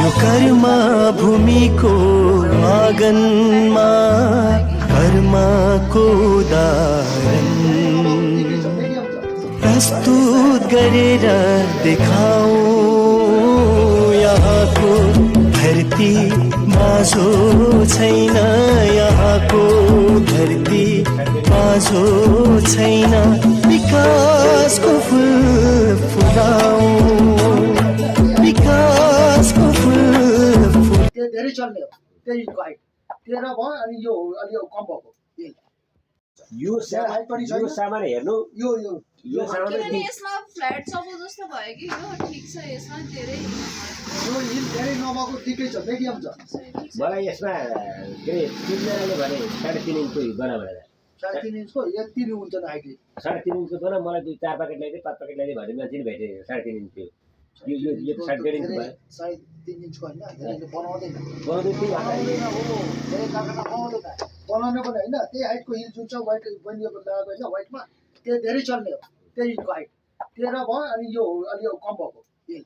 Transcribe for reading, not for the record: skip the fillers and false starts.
यो कर्म भूमिको आँगनमा कर्मको उदाहरण प्रस्तुत गरेर देखाऊ यहाँको धरती बाँझो छैन यहाँको धरती बाँझो छैन विकासको फुल फुलाऊ विकासको फुल त्यो धेरै चल्ने हो त्यही हाइट 13 भयो अनि यो अलि कम भएको यो सामान हेर्नु यो सामान किनभने यसमा फ्ल्याट सपो जस्तो भयो कि यो ठिक छ यसमा धेरै यो हिल धेरै नभएको ठिकै छ मिडियम छ मलाई यसमा के अरे तिनजनाले भने 3.5 इन्चको बना भनेर 3.5 इन्चको यति नै हुन्छ नि हाइट 3.5 इन्चको बना मलाई 4 प्याकेट ल्याइदिए 5 प्याकेट ल्याइदिए भने मान्छे नि भेटे 3.5 इन्चको यो त 3.5 इन्च भयो सायद 3 इन्चको हैन धेरै बनाउँदैन बनाउँदै थिए धेरै कारखाना बनाउँदैन बनाउने पनि हैन त्यही हाइटको हिल जुन छ व्हाइट बनिएको लगाएको हैन व्हाइटमा त्यो धेरै चल्ने हो त्यही हाइट 13 भयो अनि यो अलि कम भएको हिल